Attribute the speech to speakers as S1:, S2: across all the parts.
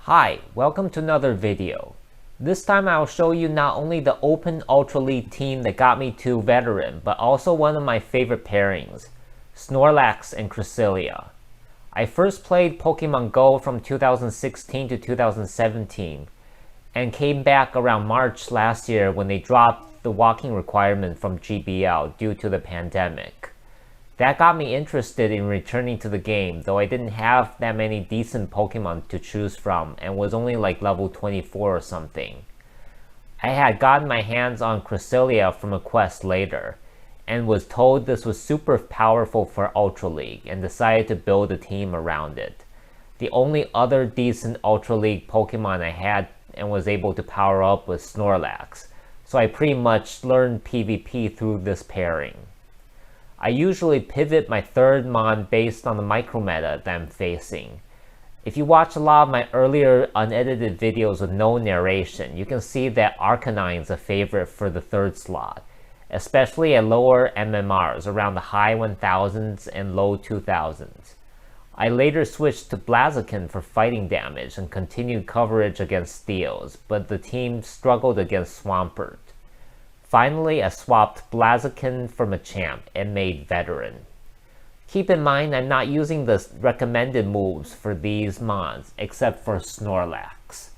S1: Hi, welcome to another video. This time I'll show you not only the Open Ultra League team that got me to Veteran, but also one of my favorite pairings, Snorlax and Cresselia. I first played Pokemon Go from 2016 to 2017, and came back around March last year when they dropped the walking requirement from GBL due to the pandemic. That got me interested in returning to the game, though I didn't have that many decent Pokemon to choose from and was only like level 24 or something. I had gotten my hands on Cresselia from a quest later, and was told this was super powerful for Ultra League and decided to build a team around it. The only other decent Ultra League Pokemon I had and was able to power up was Snorlax, so I pretty much learned PvP through this pairing. I usually pivot my third mon based on the micrometa that I'm facing. If you watch a lot of my earlier unedited videos with no narration, you can see that Arcanine is a favorite for the third slot, especially at lower MMRs around the high 1000s and low 2000s. I later switched to Blaziken for fighting damage and continued coverage against steals, but the team struggled against Swampert. Finally, I swapped Blaziken for Machamp and made Veteran. Keep in mind I'm not using the recommended moves for these mons except for Snorlax,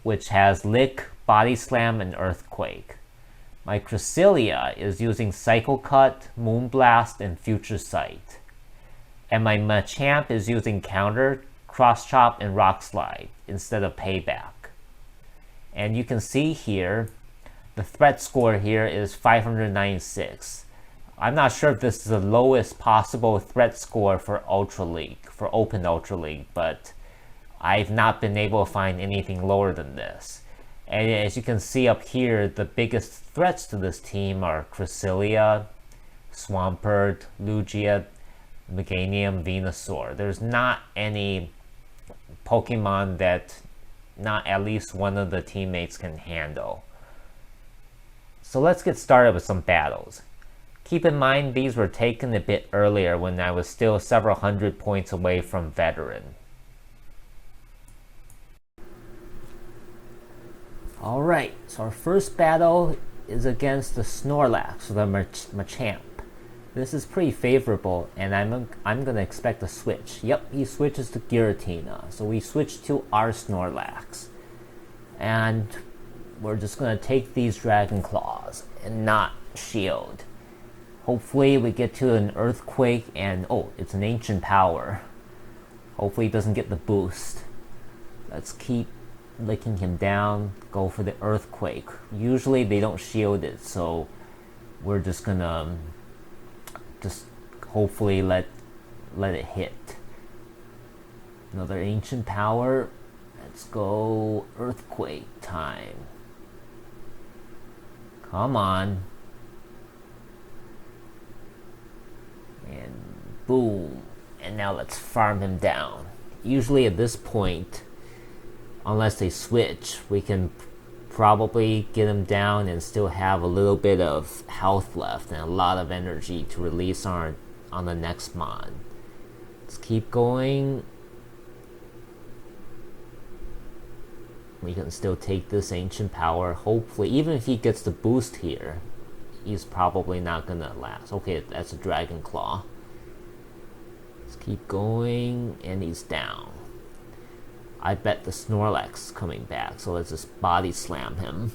S1: which has Lick, Body Slam, and Earthquake. My Cresselia is using Psycho Cut, Moonblast, and Future Sight. And my Machamp is using Counter, Cross Chop, and Rock Slide instead of Payback. And you can see here, the threat score here is 596. I'm not sure if this is the lowest possible threat score for Ultra League, for Open Ultra League, but I've not been able to find anything lower than this. And as you can see up here, the biggest threats to this team are Cresselia, Swampert, Lugia, Meganium, Venusaur. There's not any Pokemon that not at least one of the teammates can handle. So let's get started with some battles. Keep in mind these were taken a bit earlier when I was still several hundred points away from Veteran. Alright, so our first battle is against the Snorlax, the Machamp. This is pretty favorable, and I'm gonna expect a switch. Yep, he switches to Giratina, so we switch to our Snorlax. And we're just gonna take these Dragon Claws and not shield. Hopefully we get to an Earthquake and it's an Ancient Power. Hopefully he doesn't get the boost. Let's keep licking him down, go for the Earthquake. Usually they don't shield it, so we're just gonna hopefully let it hit. Another Ancient Power. Let's go Earthquake time. Come on. And boom. And now let's farm him down. Usually at this point, unless they switch, we can probably get him down and still have a little bit of health left and a lot of energy to release on the next mon. Let's keep going. We can still take this Ancient Power. Hopefully, even if he gets the boost here, he's probably not gonna last. Okay, that's a Dragon Claw. Let's keep going, and he's down. I bet the Snorlax is coming back, so let's just Body Slam him.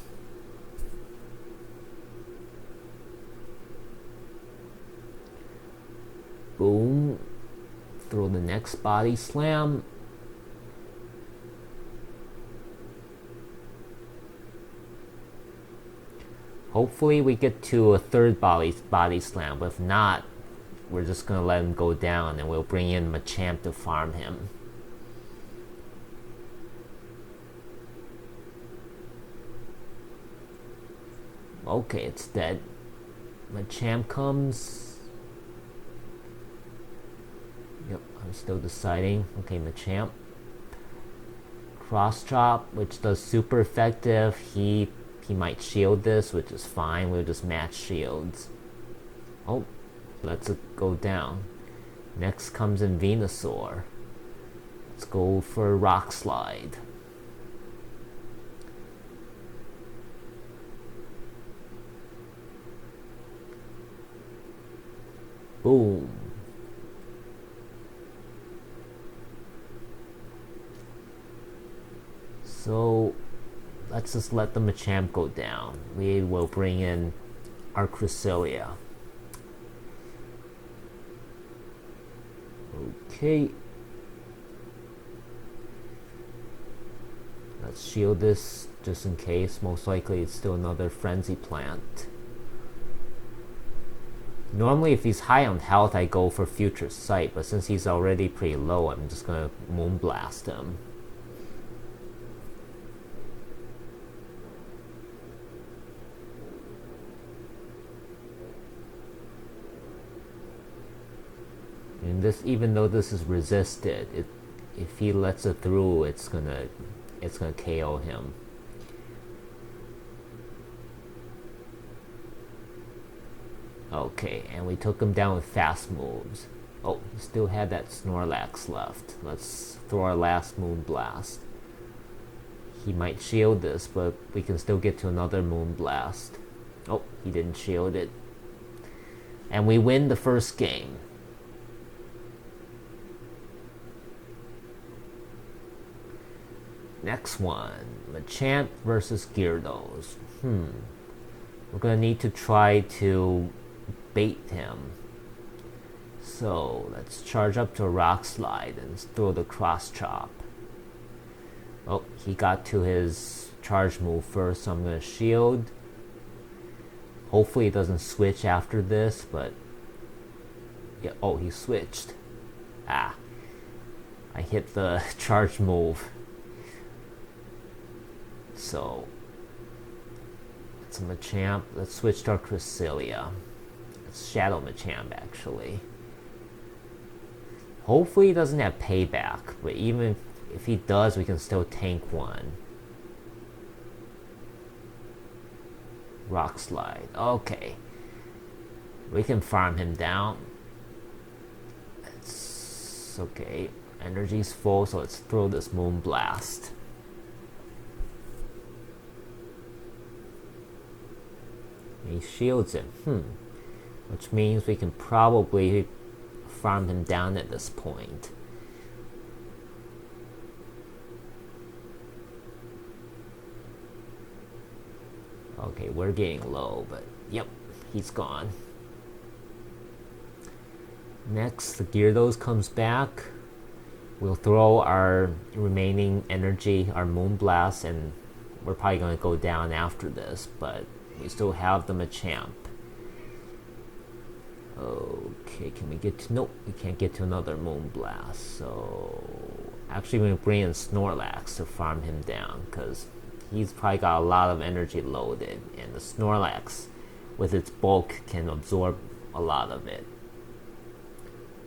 S1: Boom. Throw the next Body Slam. Hopefully we get to a third body slam, but if not, we're just gonna let him go down and we'll bring in Machamp to farm him. Okay, it's dead. Machamp comes. Yep, I'm still deciding. Okay, Machamp. Cross Chop, which does super effective. He might shield this, which is fine. We'll just match shields. Oh, lets it go down. Next comes in Venusaur. Let's go for Rock Slide. Boom. So let's just let the Machamp go down. We will bring in our Cresselia. Okay. Let's shield this just in case. Most likely it's still another Frenzy Plant. Normally if he's high on health I go for Future Sight, but since he's already pretty low I'm just gonna Moonblast him. And this, even though this is resisted, if he lets it through, it's gonna KO him. Okay, and we took him down with fast moves. Oh, he still had that Snorlax left. Let's throw our last Moonblast. He might shield this, but we can still get to another Moonblast. Oh, he didn't shield it. And we win the first game. Next one, Machamp versus Gyarados. We're gonna need to try to bait him. So let's charge up to a Rock Slide and throw the Cross Chop. Oh, he got to his charge move first, so I'm gonna shield. Hopefully he doesn't switch after this, but yeah, oh, he switched. I hit the charge move. So it's a Machamp. Let's switch to our Cresselia. It's Shadow Machamp actually. Hopefully he doesn't have payback, but even if he does, we can still tank one. Rock Slide. Okay. We can farm him down. It's okay. Energy's full, so let's throw this Moonblast. He shields him. Which means we can probably farm him down at this point. Okay, we're getting low, but yep, he's gone. Next, the Gyarados comes back. We'll throw our remaining energy, our Moonblast, and we're probably going to go down after this, but we still have the Machamp. Okay, can we get to... Nope, we can't get to another Moonblast. So actually we're going to bring in Snorlax to farm him down, because he's probably got a lot of energy loaded, and the Snorlax with its bulk can absorb a lot of it.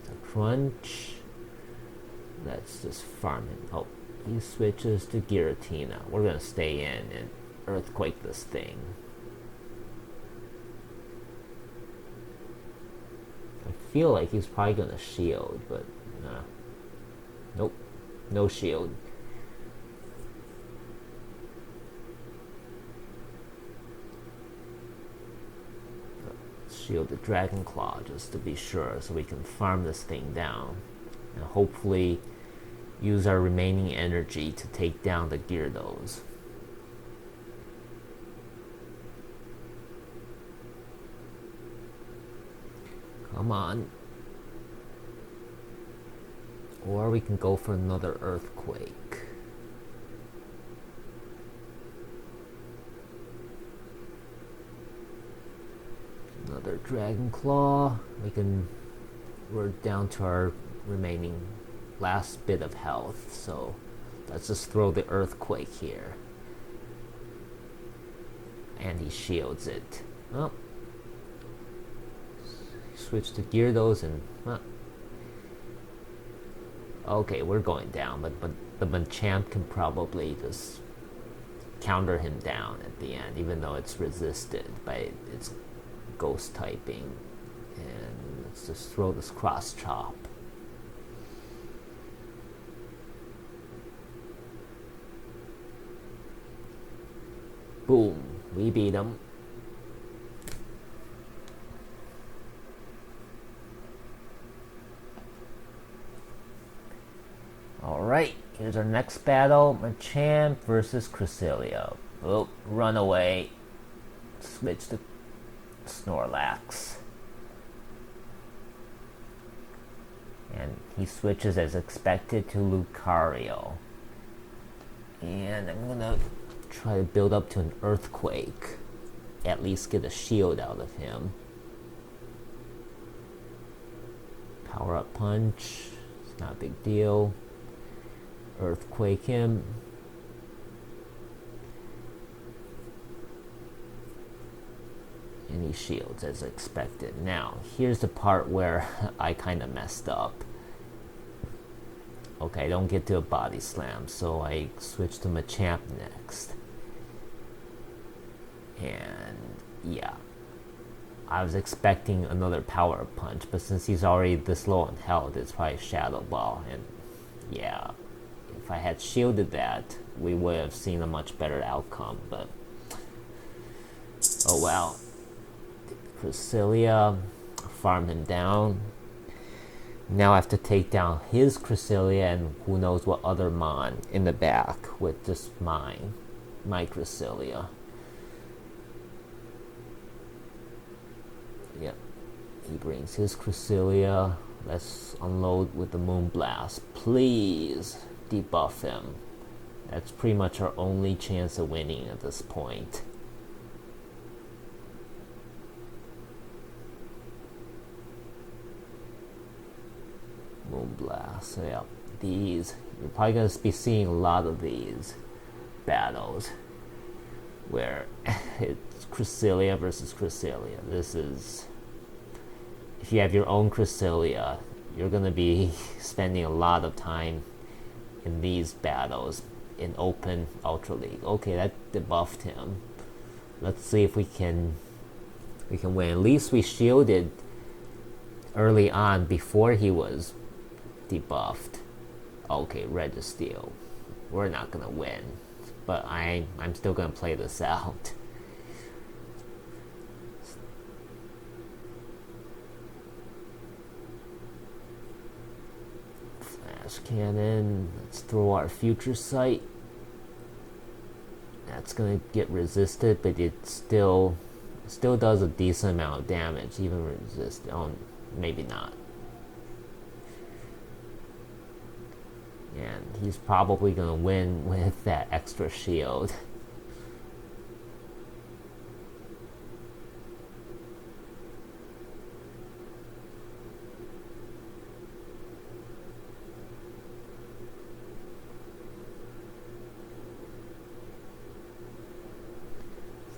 S1: So Crunch. Let's just farm him. Oh, he switches to Giratina. We're going to stay in and Earthquake this thing. I feel like he's probably going to shield, but nope, no shield. Shield the Dragon Claw just to be sure, so we can farm this thing down and hopefully use our remaining energy to take down the Gyarados. Come on. Or we can go for another Earthquake. Another Dragon Claw. We're down to our remaining last bit of health, so let's just throw the Earthquake here. And he shields it. Oh. Switch to Gyarados and okay, we're going down, but the Machamp can probably just counter him down at the end, even though it's resisted by its ghost typing. And let's just throw this Cross Chop. Boom, we beat him. Alright, here's our next battle. Machamp versus Cresselia. Oh, run away. Switch to Snorlax. And he switches as expected to Lucario. And I'm gonna try to build up to an Earthquake. At least get a shield out of him. Power up punch. It's not a big deal. Earthquake him. And he shields as expected. Now, here's the part where I kind of messed up. Okay, I don't get to a body slam, so I switch to Machamp next. And yeah, I was expecting another power punch, but since he's already this low on health, it's probably Shadow Ball. And yeah, if I had shielded that, we would have seen a much better outcome, but oh well. Cresselia farmed him down. Now I have to take down his Cresselia and who knows what other Mon in the back with just my Cresselia. Yep, he brings his Cresselia. Let's unload with the Moonblast. Please debuff him. That's pretty much our only chance of winning at this point. Moonblast. So yeah, these, you're probably going to be seeing a lot of these battles where it's Cresselia versus Cresselia. This is, if you have your own Cresselia, you're going to be spending a lot of time in these battles in open Ultra League. Okay, that debuffed him. Let's see if we can win. At least we shielded early on before he was debuffed. Okay, Registeel. We're not gonna win, but I'm still gonna play this out. Flash Cannon. Let's throw our Future Sight. That's gonna get resisted, but it still does a decent amount of damage, even resist. Oh, maybe not. And he's probably gonna win with that extra shield.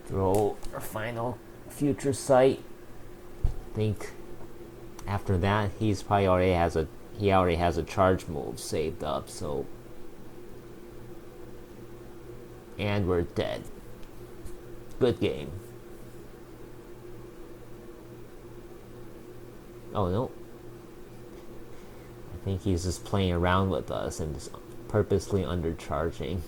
S1: Throw our final Future Sight. I think after that he's probably already has a charge move saved up, so, and we're dead. Good game. Oh no, I think he's just playing around with us and just purposely undercharging.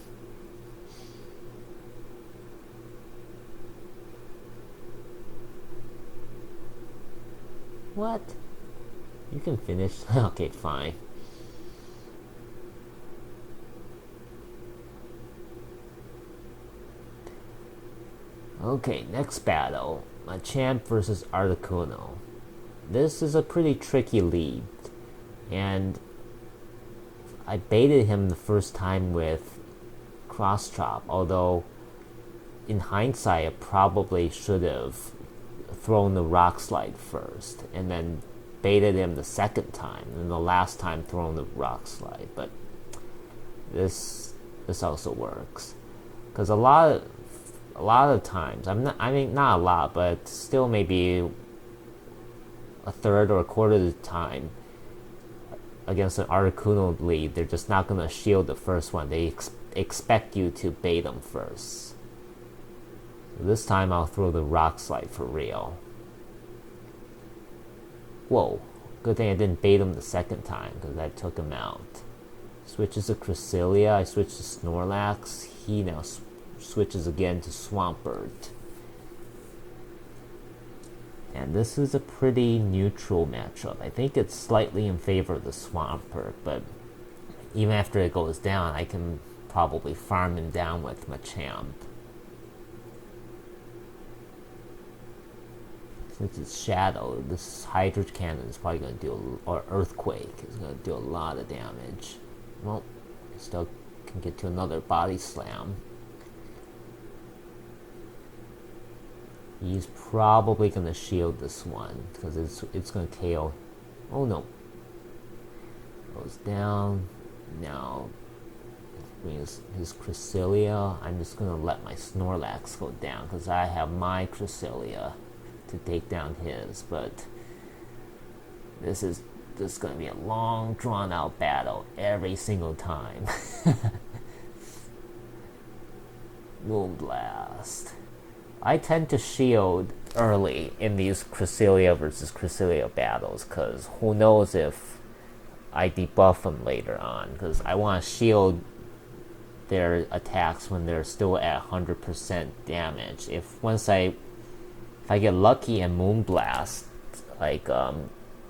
S1: What? You can finish. Okay, fine. Okay, next battle. Machamp versus Articuno. This is a pretty tricky lead. And I baited him the first time with Cross Chop, although in hindsight I probably should have thrown the Rock Slide first and then baited him the second time, and the last time thrown the Rock Slide. But this also works, because a lot of times, not a lot, but still maybe a third or a quarter of the time against an Articuno lead, they're just not gonna shield the first one. They expect you to bait them first. So this time I'll throw the Rock Slide for real. Whoa, good thing I didn't bait him the second time, because I took him out. Switches to Cresselia, I switched to Snorlax. He now switches again to Swampert. And this is a pretty neutral matchup. I think it's slightly in favor of the Swampert, but even after it goes down, I can probably farm him down with Machamp. Since it's Shadow, this Hydro Cannon is probably going to do, or Earthquake is going to do a lot of damage. Well, still can get to another Body Slam. He's probably going to shield this one because it's going to KO. Oh no. Goes down. Now, his Cresselia. I'm just going to let my Snorlax go down because I have my Cresselia to take down his. But this is going to be a long, drawn-out battle every single time. Moonblast. I tend to shield early in these Cresselia versus Cresselia battles because who knows if I debuff them later on, because I want to shield their attacks when they're still at 100% damage. If I get lucky and Moonblast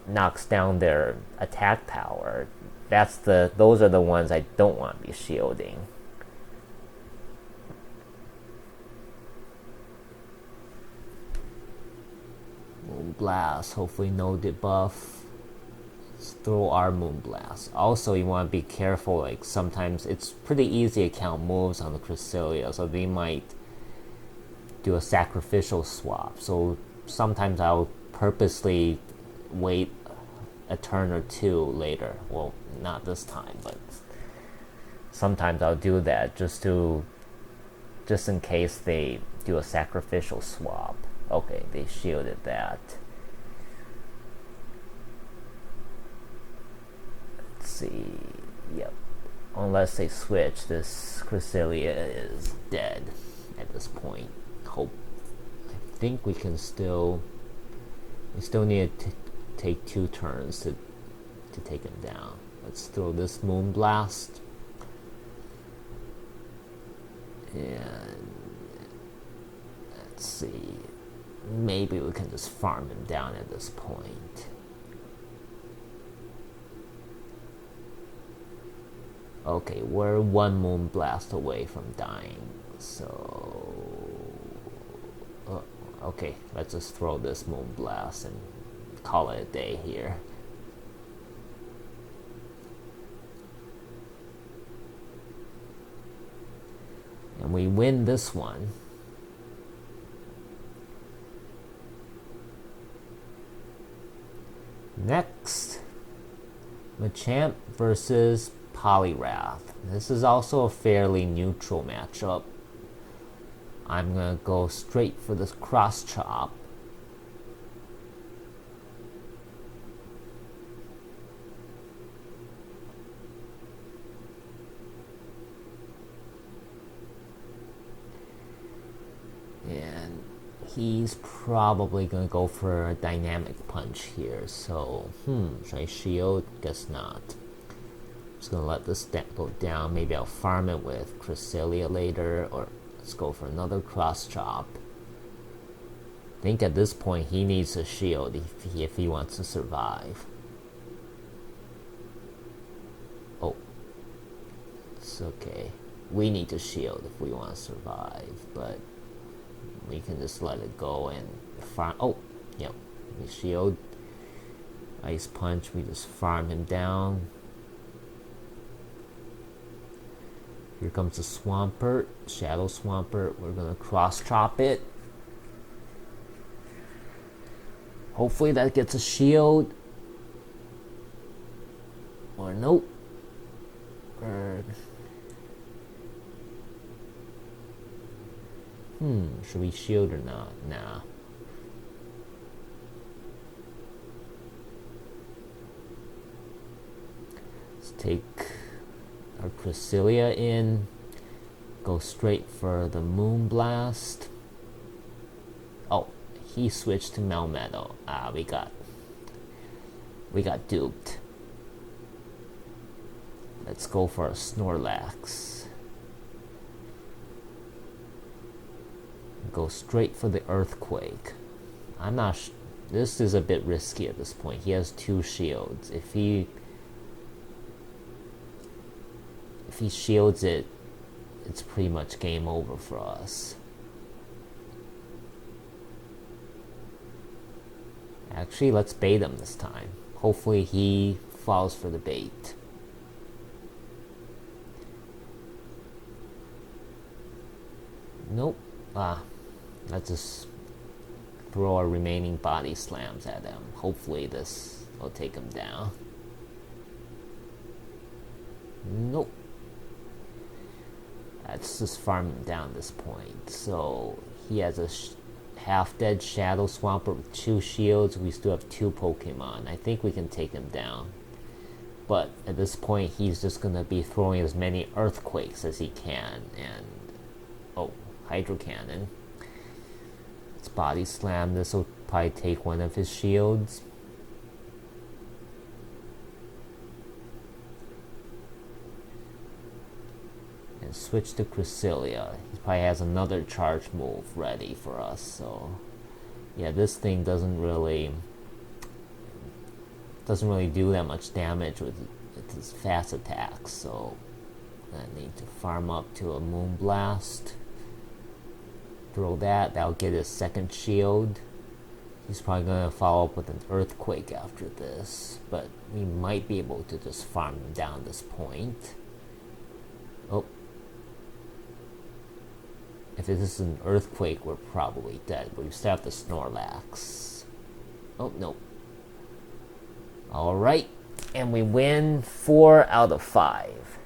S1: knocks down their attack power, those are the ones I don't want to be shielding. Moonblast, hopefully no debuff. Let's throw our Moonblast. Also, you want to be careful, like sometimes it's pretty easy to count moves on the Cresselia, so they might do a sacrificial swap. So sometimes I'll purposely wait a turn or two later. Well, not this time, but sometimes I'll do that just in case they do a sacrificial swap. Okay, they shielded that. Let's see. Yep. Unless they switch, this Cresselia is dead at this point. I think we still need to take 2 turns to take him down. Let's throw this Moonblast. And let's see. Maybe we can just farm him down at this point. Okay, we're 1 Moonblast away from dying. So, okay, let's just throw this Moonblast and call it a day here. And we win this one. Next, Machamp versus Poliwrath. This is also a fairly neutral matchup. I'm gonna go straight for this cross chop. And he's probably gonna go for a dynamic punch here. So, should I shield? Guess not. Just gonna let this go down. Maybe I'll farm it with Cresselia later, or let's go for another cross chop. I think at this point he needs a shield if he wants to survive. Oh, it's okay. We need to shield if we want to survive, but we can just let it go and farm. Oh, yep. We shield. Ice punch. We just farm him down. Here comes the Swampert, Shadow Swampert. We're gonna cross chop it. Hopefully that gets a shield. Or nope. Should we shield or not? Nah. Let's take our Cresselia in. Go straight for the Moonblast. Oh, he switched to Melmetal. We got duped. Let's go for a Snorlax. go straight for the Earthquake. I'm not this is a bit risky at this point. He has 2 shields. If he shields it, it's pretty much game over for us. Actually, let's bait him this time. Hopefully he falls for the bait. Nope. Let's just throw our remaining body slams at him. Hopefully this will take him down. Nope. Let's just farm him down at this point. So he has a half-dead Shadow Swampert with 2 shields. We still have 2 Pokemon. I think we can take him down. But at this point, he's just going to be throwing as many Earthquakes as he can. And, oh, Hydro Cannon. Let's Body Slam. This will probably take one of his shields. And switch to Cresselia. He probably has another charge move ready for us. So, yeah, this thing doesn't really do that much damage with his fast attacks. So, I need to farm up to a Moonblast. Throw that. That'll get his 2nd shield. He's probably going to follow up with an Earthquake after this. But we might be able to just farm him down at this point. Oh. If this is an Earthquake, we're probably dead. But we still have the Snorlax. Oh, no. Alright. And we win 4 out of 5.